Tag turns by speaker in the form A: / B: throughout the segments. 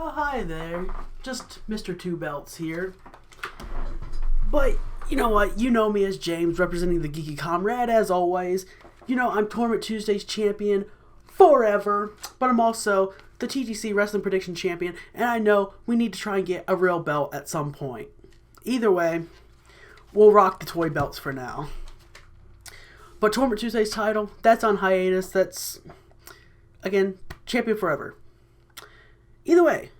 A: Oh, hi there. Just Mr. Two Belts here. But, you know what? You know me as James, representing the Geeky Comrade, as always. You know, I'm Tournament Tuesdays champion forever, but I'm also the TGC Wrestling Prediction champion, and I know we need to try and get a real belt at some point. Either way, we'll rock the toy belts for now. But Tournament Tuesdays title, that's on hiatus. That's, again, champion forever. Either way,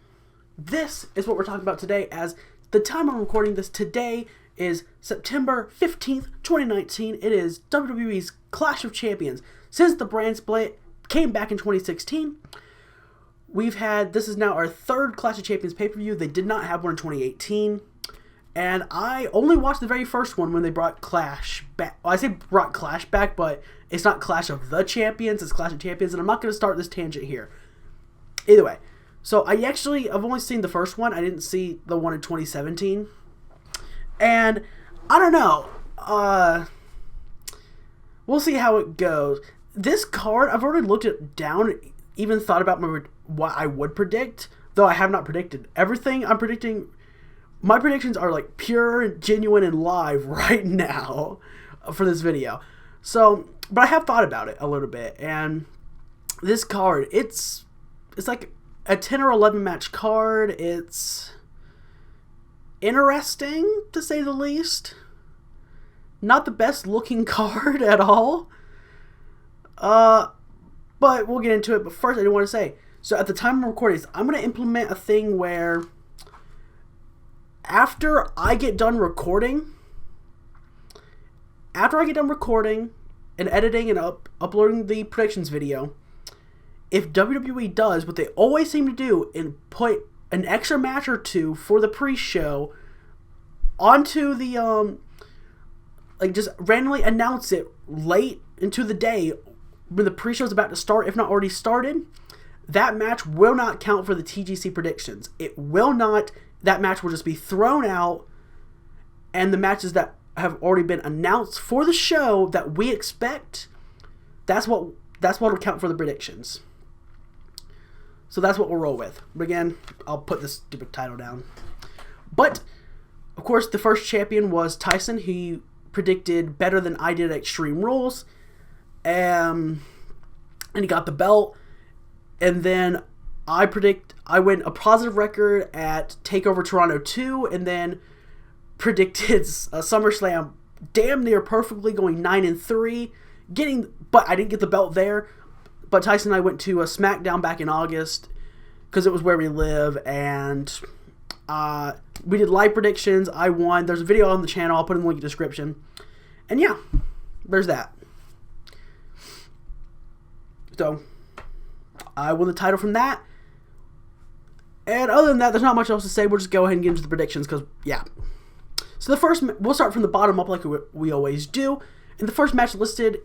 A: this is what we're talking about today, as the time I'm recording this today is September 15th, 2019. It is WWE's Clash of Champions. Since the brand split came back in 2016, we've had, this is now our third Clash of Champions pay-per-view. They did not have one in 2018. And I only watched the very first one when they brought Clash back. Well, I say brought Clash back, but it's not Clash of the Champions, it's Clash of Champions, and I'm not going to start this tangent here. Either way, so I've only seen the first one. I didn't see the one in 2017. And I don't know. We'll see how it goes. This card, I've already looked it down, even thought about what I would predict, though I have not predicted everything. I'm predicting. My predictions are like pure, genuine, and live right now for this video. So, but I have thought about it a little bit, and this card, it's like a 10 or 11 match card. It's interesting, to say the least. Not the best looking card at all. But we'll get into it. But first, I do want to say, so at the time I'm recording this, I'm going to implement a thing where after I get done recording and editing and uploading the predictions video, if WWE does what they always seem to do and put an extra match or two for the pre-show onto the, like just randomly announce it late into the day when the pre-show is about to start, if not already started, that match will not count for the TGC predictions. It will not. That match will just be thrown out, and the matches that have already been announced for the show that we expect, that's what will count for the predictions. So that's what we'll roll with. But again, I'll put this stupid title down. But, of course, the first champion was Tyson. He predicted better than I did at Extreme Rules. And he got the belt. And then I went a positive record at TakeOver Toronto 2. And then predicted SummerSlam damn near perfectly, going 9-3. But I didn't get the belt there. But Tyson and I went to a SmackDown back in August because it was where we live, and we did live predictions. I won. There's a video on the channel. I'll put in the link in the description. And yeah, there's that. So, I won the title from that. And other than that, there's not much else to say. We'll just go ahead and get into the predictions because, yeah. So we'll start from the bottom up like we always do. And the first match listed,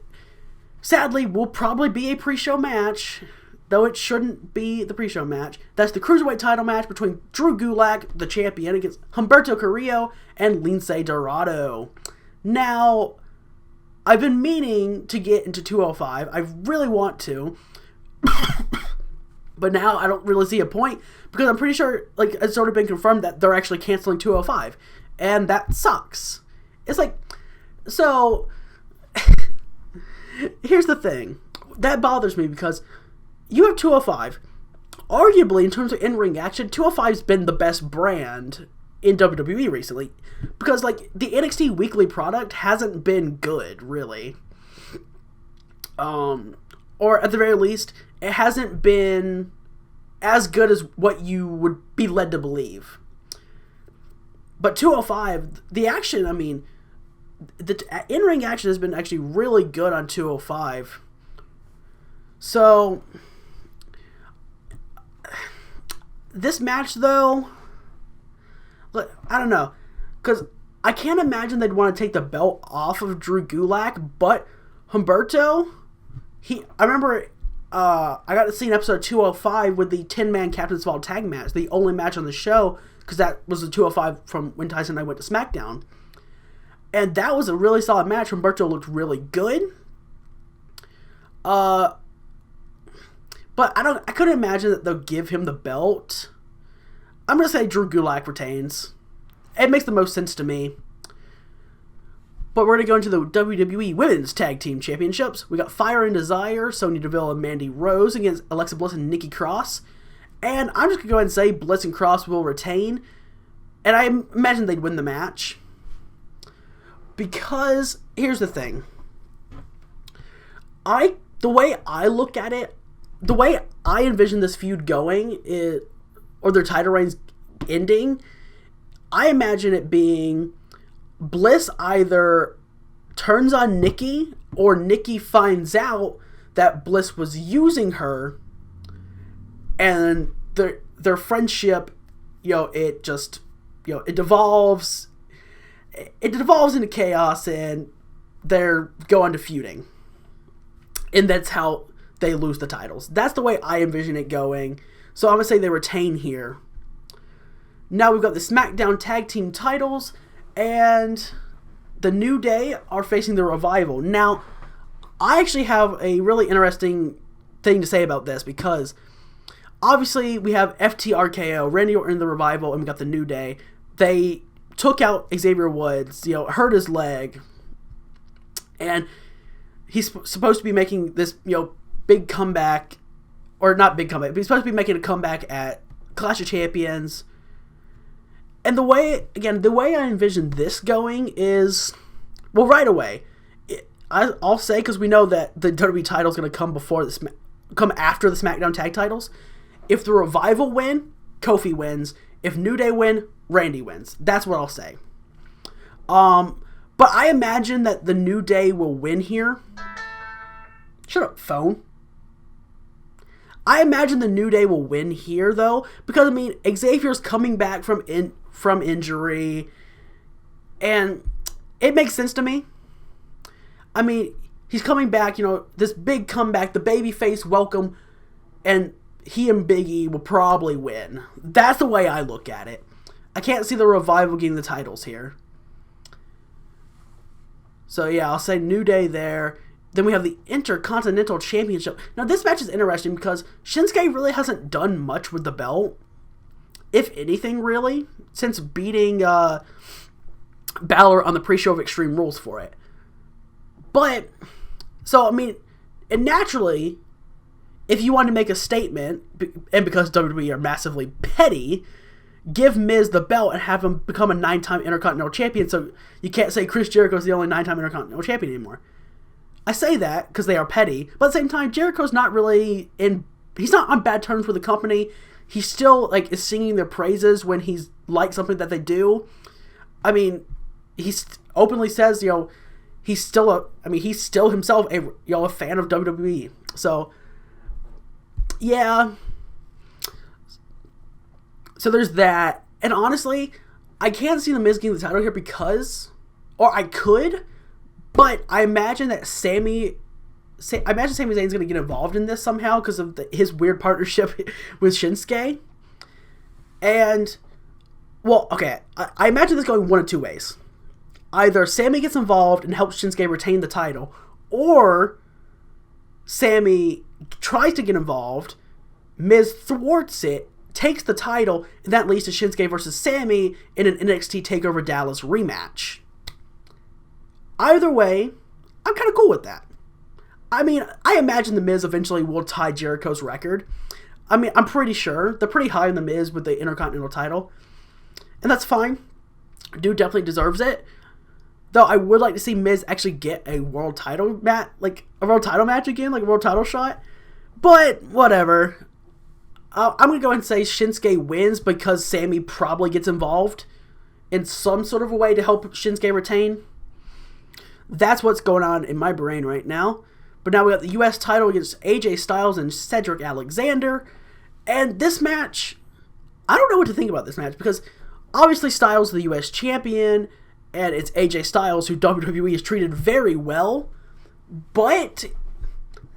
A: sadly, will probably be a pre-show match, though it shouldn't be the pre-show match. That's the Cruiserweight title match between Drew Gulak, the champion, against Humberto Carrillo and Lince Dorado. Now, I've been meaning to get into 205. I really want to. But now I don't really see a point, because I'm pretty sure, like, it's already been confirmed that they're actually canceling 205. And that sucks. It's like, so here's the thing. That bothers me because you have 205. Arguably, in terms of in-ring action, 205's been the best brand in WWE recently. Because, like, the NXT weekly product hasn't been good, really. Or, at the very least, it hasn't been as good as what you would be led to believe. But 205, the action, I mean, the in-ring action has been actually really good on 205. So, this match, though, look, I don't know, because I can't imagine they'd want to take the belt off of Drew Gulak, but Humberto, I remember I got to see an episode 205 with the 10-man Captain's Vault tag match, the only match on the show, because that was the 205 from when Tyson and I went to SmackDown. And that was a really solid match. Humberto looked really good. But I couldn't imagine that they'll give him the belt I'm going to say Drew Gulak retains. It makes the most sense to me. But we're going to go into the WWE Women's Tag Team Championships. We got Fire and Desire, Sonya Deville and Mandy Rose against Alexa Bliss and Nikki Cross. And I'm just going to go ahead and say Bliss and Cross will retain. And I imagine they'd win the match. Because, here's the thing. The way I look at it, the way I envision this feud going, or their title reigns ending, I imagine it being Bliss either turns on Nikki or Nikki finds out that Bliss was using her, and their friendship, it devolves into chaos, and they're going to feuding, and that's how they lose the titles. That's the way I envision it going. So I'm gonna say they retain here. Now we've got the SmackDown Tag Team titles, and the New Day are facing the Revival. Now, I actually have a really interesting thing to say about this, because obviously we have FTRKO, Randy Orton and the Revival, and we got the New Day. They took out Xavier Woods, hurt his leg, and he's supposed to be making this, big comeback, or not big comeback, but he's supposed to be making a comeback at Clash of Champions. And the way I envision this going is, well, right away, I'll say, because we know that the WWE title is going to come after the SmackDown Tag titles. If the Revival win, Kofi wins. If New Day win, Randy wins. That's what I'll say. But I imagine that the New Day will win here. Shut up, phone. I imagine the New Day will win here, though, because, Xavier's coming back from injury, and it makes sense to me. He's coming back, this big comeback, the babyface welcome, and he and Big E will probably win. That's the way I look at it. I can't see the Revival getting the titles here. So yeah, I'll say New Day there. Then we have the Intercontinental Championship. Now this match is interesting because Shinsuke really hasn't done much with the belt, if anything, really, since beating Balor on the pre-show of Extreme Rules for it. But, and naturally, if you want to make a statement, and because WWE are massively petty, give Miz the belt and have him become a 9-time Intercontinental Champion, so you can't say Chris Jericho's the only 9-time Intercontinental Champion anymore. I say that because they are petty, but at the same time, Jericho's not really he's not on bad terms with the company. He still, is singing their praises when he's liked something that they do. He openly says, he's still himself a fan of WWE. So, yeah. So there's that. And honestly, I can't see the Miz getting the title here or I could, but I imagine that Sami Zayn's going to get involved in this somehow because of his weird partnership with Shinsuke. And, well, okay, I imagine this going one of two ways. Either Sami gets involved and helps Shinsuke retain the title, or Sami tries to get involved, Miz thwarts it, takes the title, and that leads to Shinsuke versus Sami in an NXT TakeOver Dallas rematch. Either way, I'm kind of cool with that. I imagine The Miz eventually will tie Jericho's record. I'm pretty sure. They're pretty high on The Miz with the Intercontinental title. And that's fine. Dude definitely deserves it. Though I would like to see Miz actually get a world title match, a world title match again, a world title shot. But, whatever. I'm going to go ahead and say Shinsuke wins because Sami probably gets involved in some sort of a way to help Shinsuke retain. That's what's going on in my brain right now. But now we got the U.S. title against AJ Styles and Cedric Alexander. And this match, I don't know what to think about this match because obviously Styles is the U.S. champion and it's AJ Styles who WWE has treated very well. But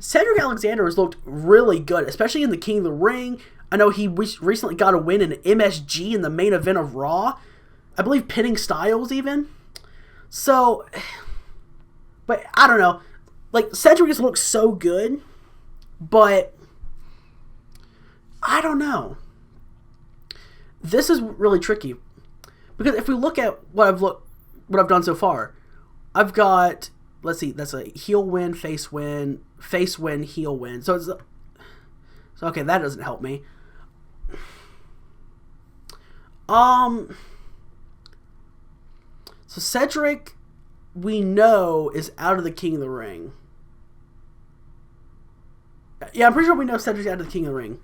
A: Cedric Alexander has looked really good, especially in the King of the Ring. I know he recently got a win in MSG in the main event of Raw. I believe pinning Styles even. So, but I don't know. Cedric has looked so good, but I don't know. this is really tricky. Because if we look at what I've done so far, I've got, let's see, that's a heel win, face win, heel win. So okay, that doesn't help me. So Cedric, we know, is out of the King of the Ring. Yeah, I'm pretty sure we know Cedric's out of the King of the Ring.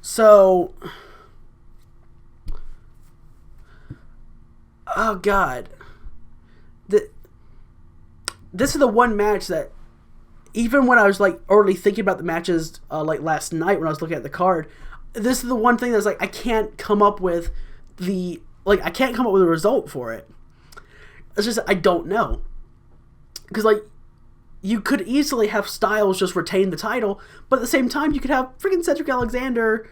A: So, oh God, this is the one match that, even when I was like already thinking about the matches, like last night when I was looking at the card, this is the one thing that's like I can't come up with a result for it. It's just I don't know, because like you could easily have Styles just retain the title, but at the same time you could have freaking Cedric Alexander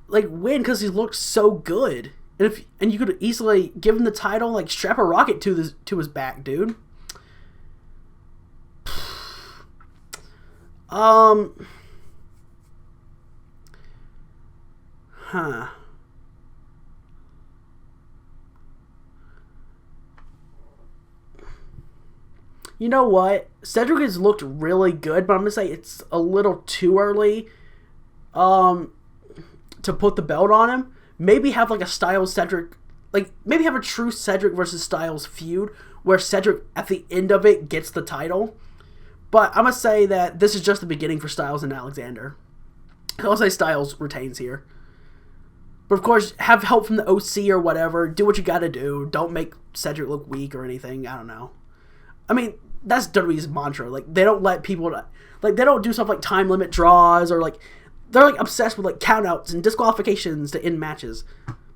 A: like win because he looked so good, and you could easily give him the title, like strap a rocket to his back, dude. You know what? Cedric has looked really good, but I'm going to say it's a little too early to put the belt on him. Maybe have like a Styles Cedric, like maybe have a true Cedric versus Styles feud where Cedric at the end of it gets the title. But I'm going to say that this is just the beginning for Styles and Alexander. I'll say Styles retains here. But of course, have help from the OC or whatever. Do what you got to do. Don't make Cedric look weak or anything. I don't know. I mean, that's WWE's mantra. Like, they don't let people, like, they don't do stuff like time limit draws or like, they're like obsessed with like countouts and disqualifications to end matches.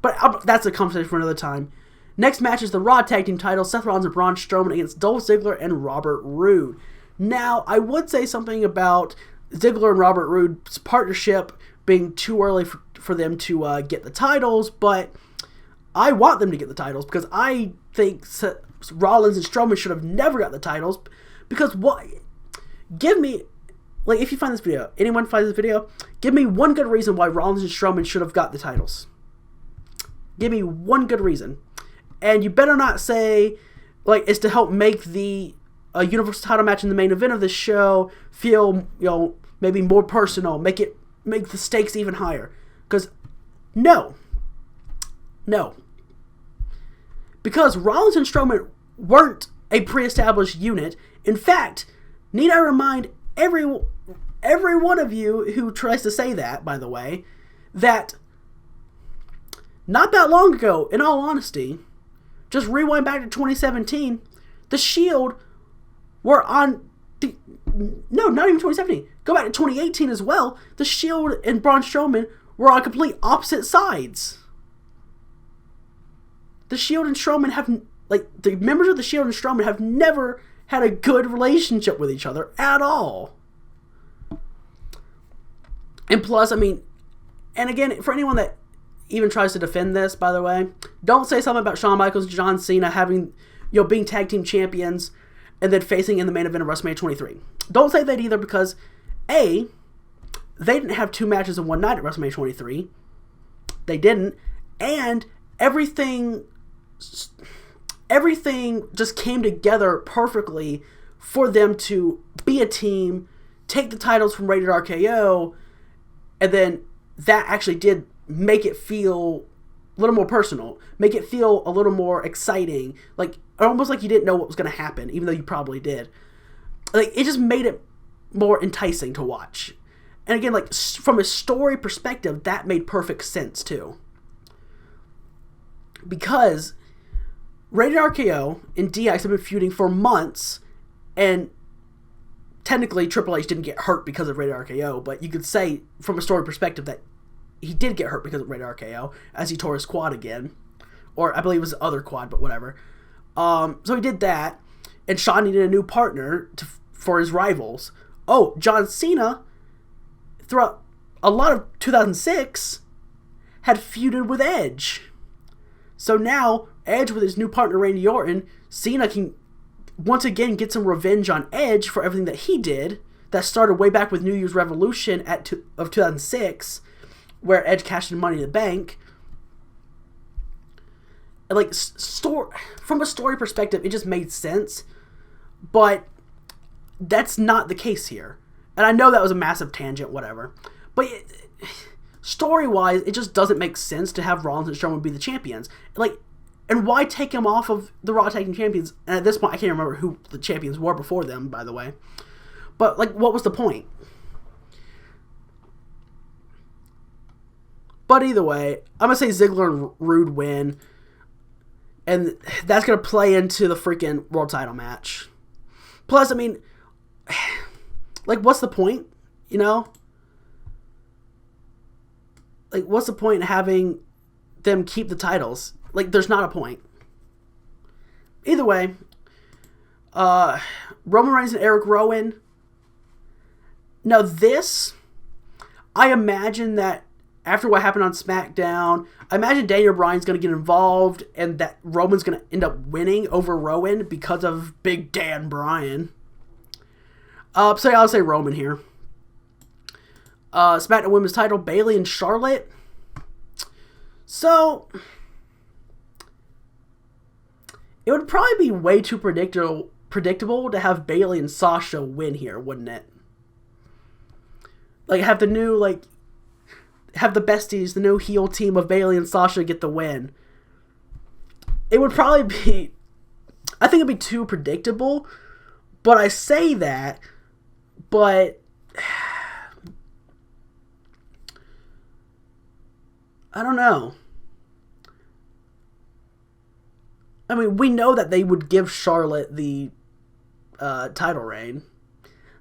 A: But that's a conversation for another time. Next match is the Raw Tag Team titles. Seth Rollins and Braun Strowman against Dolph Ziggler and Robert Roode. Now, I would say something about Ziggler and Robert Roode's partnership being too early for them to get the titles, but I want them to get the titles because I think Rollins and Strowman should have never got the titles, because what? Give me, like, if you find this video, anyone finds this video, give me one good reason why Rollins and Strowman should have got the titles. Give me one good reason. And you better not say, like, it's to help make the Universal title match in the main event of this show feel, maybe more personal, make the stakes even higher. Because, no. Because Rollins and Strowman weren't a pre-established unit. In fact, need I remind every one of you who tries to say that, by the way, that not that long ago, in all honesty, just rewind back to 2017, the Shield were on no, not even 2017. Go back to 2018 as well. The Shield and Braun Strowman were on complete opposite sides. The Shield and Strowman the members of the Shield and Strowman have never had a good relationship with each other at all. And plus, I mean, and again, for anyone that even tries to defend this, by the way, don't say something about Shawn Michaels and John Cena having, being tag team champions and then facing in the main event of WrestleMania 23. Don't say that either because, A, they didn't have two matches in one night at WrestleMania 23. They didn't. And everything just came together perfectly for them to be a team, take the titles from Rated RKO, and then that actually did make it feel a little more personal, make it feel a little more exciting, like almost like you didn't know what was going to happen, even though you probably did. Like, it just made it more enticing to watch. And again, like, from a story perspective, that made perfect sense too. Because Rated RKO and DX have been feuding for months, and technically Triple H didn't get hurt because of Rated RKO, but you could say from a story perspective that he did get hurt because of Rated RKO, as he tore his quad again. Or I believe it was the other quad, but whatever. So he did that, and Shawn needed a new partner for his rivals. Oh, John Cena, throughout a lot of 2006, had feuded with Edge. So now, Edge with his new partner Randy Orton, Cena can once again get some revenge on Edge for everything that he did. That started way back with New Year's Revolution of 2006, where Edge cashed in Money in the Bank. like from a story perspective, it just made sense. But that's not the case here. And I know that was a massive tangent, whatever. But story-wise, it just doesn't make sense to have Rollins and Strowman be the champions. Like, and why take him off of the Raw Tag Team Champions? And at this point, I can't remember who the champions were before them, by the way. But, like, what was the point? But either way, I'm going to say Ziggler and Roode win. And that's going to play into the freaking world title match. Plus, I mean, like, what's the point? You know? Like, what's the point in having them keep the titles? Like, there's not a point. Either way, Roman Reigns and Eric Rowan. Now this, I imagine that after what happened on SmackDown, I imagine Daniel Bryan's going to get involved and that Roman's going to end up winning over Rowan because of Big Dan Bryan. So yeah, I'll say Roman here. SmackDown Women's title, Bayley and Charlotte. So, it would probably be way too predictable to have Bayley and Sasha win here, wouldn't it? Like, have the besties, the new heel team of Bayley and Sasha get the win. It would probably be, I think it'd be too predictable, but I say that, but I don't know. I mean, we know that they would give Charlotte the title reign.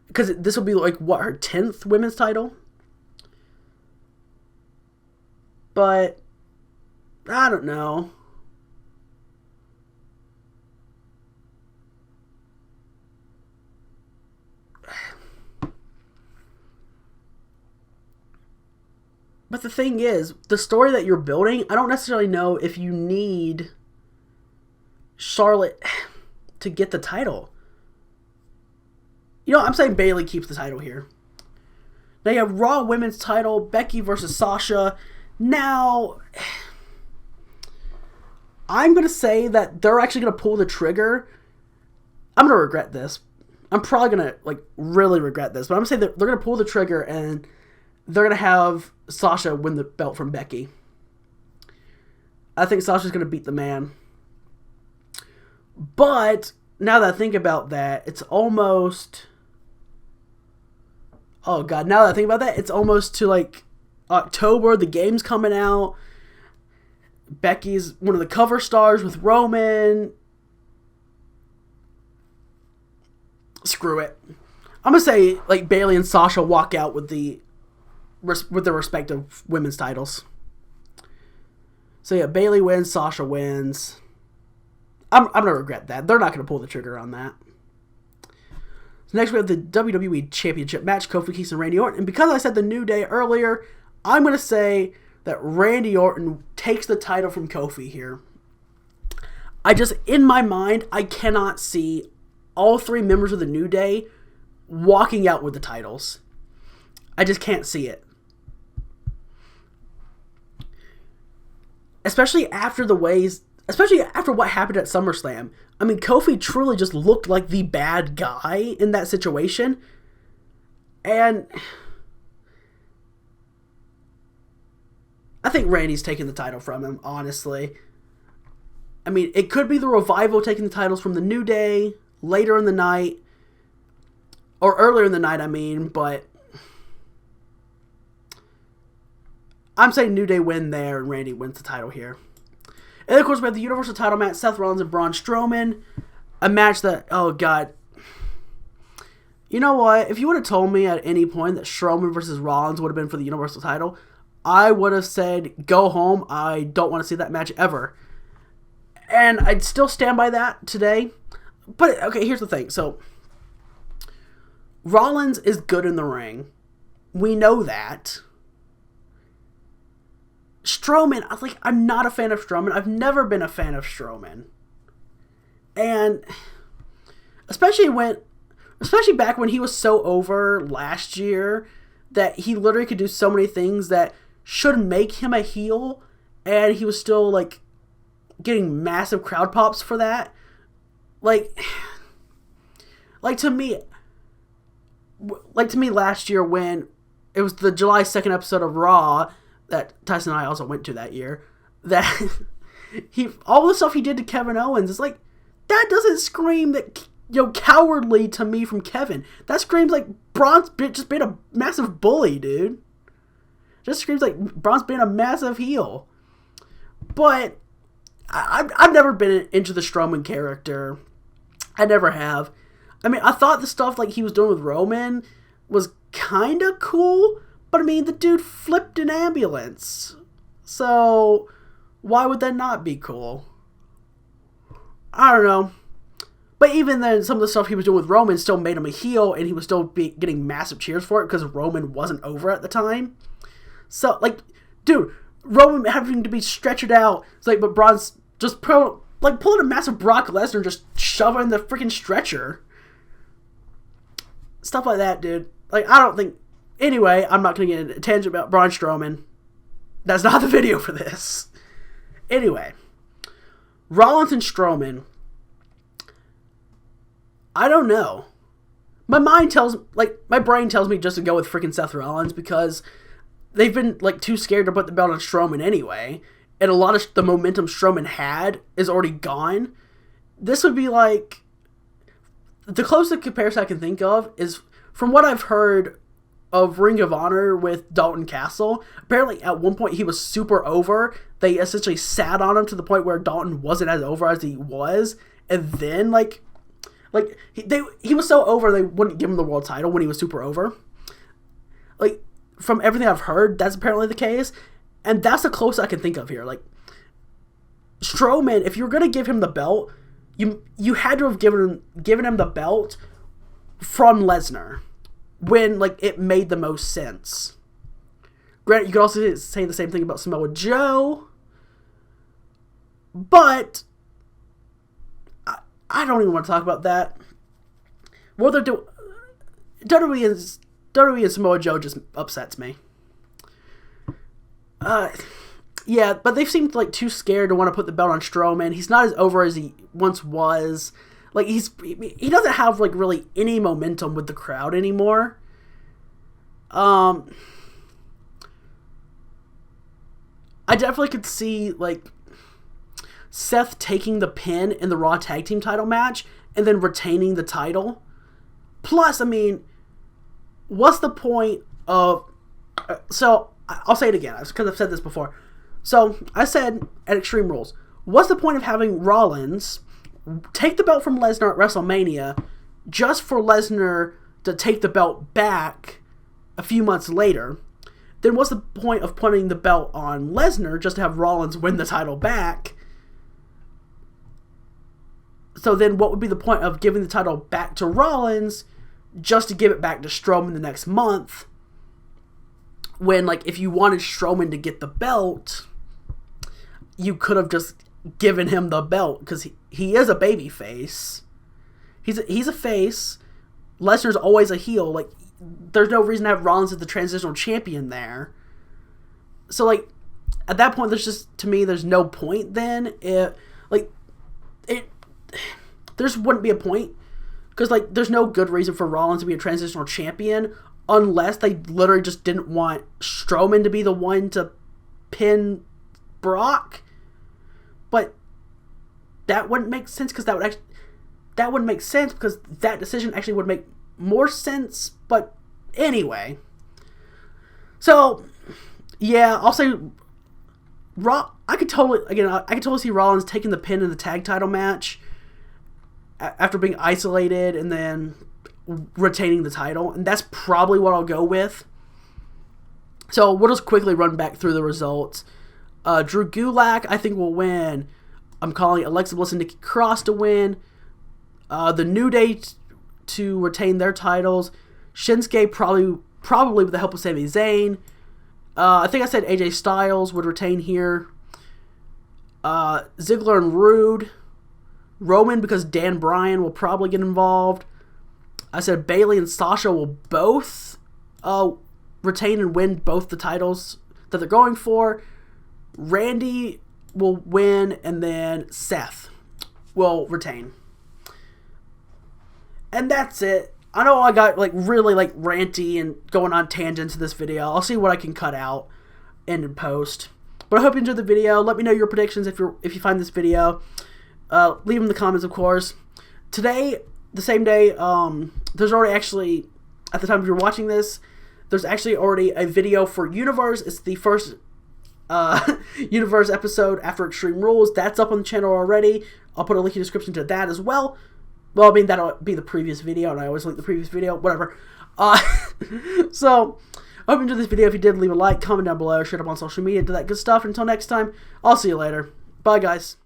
A: Because this will be, like, what, her 10th women's title? But, I don't know. But the thing is, the story that you're building, I don't necessarily know if you need Charlotte to get the title. You know, I'm saying Bayley keeps the title here. Now you have Raw Women's title, Becky versus Sasha. Now, I'm going to say that they're actually going to pull the trigger. I'm going to regret this. I'm probably going to, like, really regret this. But I'm going to say that they're going to pull the trigger and they're going to have Sasha win the belt from Becky. I think Sasha's going to beat the man. But now that I think about that, it's almost... Oh, God. Now that I think about that, it's almost to, like, October. The game's coming out. Becky's one of the cover stars with Roman. Screw it. I'm going to say, like, Bayley and Sasha walk out with their respective women's titles. So, yeah, Bayley wins, Sasha wins. I'm going to regret that. They're not going to pull the trigger on that. So next we have the WWE Championship match, Kofi, Kingston, and Randy Orton. And because I said the New Day earlier, I'm going to say that Randy Orton takes the title from Kofi here. In my mind, I cannot see all three members of the New Day walking out with the titles. I just can't see it. Especially after what happened at SummerSlam. I mean, Kofi truly just looked like the bad guy in that situation. And I think Randy's taking the title from him, honestly. I mean, it could be the Revival taking the titles from the New Day later in the night. Or earlier in the night, I mean, but I'm saying New Day win there and Randy wins the title here. And of course, we have the Universal title match, Seth Rollins and Braun Strowman. A match that, oh God. You know what? If you would have told me at any point that Strowman versus Rollins would have been for the Universal title, I would have said, go home. I don't want to see that match ever. And I'd still stand by that today. But, okay, here's the thing. So, Rollins is good in the ring. We know that. Strowman, I'm not a fan of Strowman. I've never been a fan of Strowman. And especially back when he was so over last year that he literally could do so many things that should make him a heel, and he was still, like, getting massive crowd pops for that. Like to me last year when it was the July 2nd episode of Raw that Tyson and I also went to that year, that all the stuff he did to Kevin Owens is like, that doesn't scream that, cowardly to me from Kevin. That screams like Braun's just being a massive bully, dude. Just screams like Braun's being a massive heel. But I've never been into the Strowman character. I never have. I mean, I thought the stuff like he was doing with Roman was kind of cool, but I mean, the dude flipped an ambulance. So why would that not be cool? I don't know. But even then, some of the stuff he was doing with Roman still made him a heel, and he was still getting massive cheers for it because Roman wasn't over at the time. So, like, dude, Roman having to be stretchered out. It's like, but Braun's just pulling a massive Brock Lesnar and just shoving the freaking stretcher. Stuff like that, dude. Like, I don't think... Anyway, I'm not going to get into a tangent about Braun Strowman. That's not the video for this. Anyway, Rollins and Strowman... I don't know. My brain tells me just to go with freaking Seth Rollins because they've been like too scared to put the belt on Strowman anyway, and a lot of the momentum Strowman had is already gone. This would be like the closest comparison I can think of is from what I've heard of Ring of Honor with Dalton Castle. Apparently, at one point he was super over. They essentially sat on him to the point where Dalton wasn't as over as he was, and then he was so over they wouldn't give him the world title when he was super over. Like, from everything I've heard, that's apparently the case. And that's the closest I can think of here. Like, Strowman, if you were going to give him the belt, you had to have given him the belt from Lesnar when, like, it made the most sense. Granted, you could also say the same thing about Samoa Joe. But... I don't even want to talk about that. What they're doing... WWE and Samoa Joe just upsets me. Yeah, but they seemed like too scared to want to put the belt on Strowman. He's not as over as he once was. Like, he doesn't have, like, really any momentum with the crowd anymore. I definitely could see, like... Seth taking the pin in the Raw Tag Team title match and then retaining the title. Plus, I mean, what's the point of... So, I'll say it again, because I've said this before. So, I said at Extreme Rules, what's the point of having Rollins take the belt from Lesnar at WrestleMania just for Lesnar to take the belt back a few months later? Then what's the point of putting the belt on Lesnar just to have Rollins win the title back? So then what would be the point of giving the title back to Rollins just to give it back to Strowman the next month? When, like, if you wanted Strowman to get the belt, you could have just given him the belt because he is a baby face. He's a face. Lesnar's always a heel. Like, there's no reason to have Rollins as the transitional champion there. So, like, at that point, there's no point then. There just wouldn't be a point. Because, like, there's no good reason for Rollins to be a transitional champion unless they literally just didn't want Strowman to be the one to pin Brock. But that wouldn't make sense because that wouldn't make sense because that decision actually would make more sense. But anyway. So, yeah, I'll say I could totally see Rollins taking the pin in the tag title match after being isolated and then retaining the title, and that's probably what I'll go with. So we'll just quickly run back through the results. Drew Gulak, I think, will win. I'm calling Alexa Bliss and Nikki Cross to win. The New Day to retain their titles. Shinsuke probably with the help of Sami Zayn. I think I said AJ Styles would retain here. Ziggler and Roode. Roman because Dan Bryan will probably get involved. I said Bayley and Sasha will both retain and win both the titles that they're going for. Randy will win, and then Seth will retain. And that's it. I know I got really ranty and going on tangents in this video. I'll see what I can cut out and in post. But I hope you enjoyed the video. Let me know your predictions if you find this video. Leave them in the comments, of course. Today, the same day, there's already actually, at the time you're watching this, there's actually already a video for Universe. It's the first Universe episode after Extreme Rules. That's up on the channel already. I'll put a link in the description to that as well. Well, I mean, that'll be the previous video, and I always link the previous video, whatever. So, I hope you enjoyed this video. If you did, leave a like, comment down below, share it up on social media, do that good stuff. Until next time, I'll see you later. Bye, guys.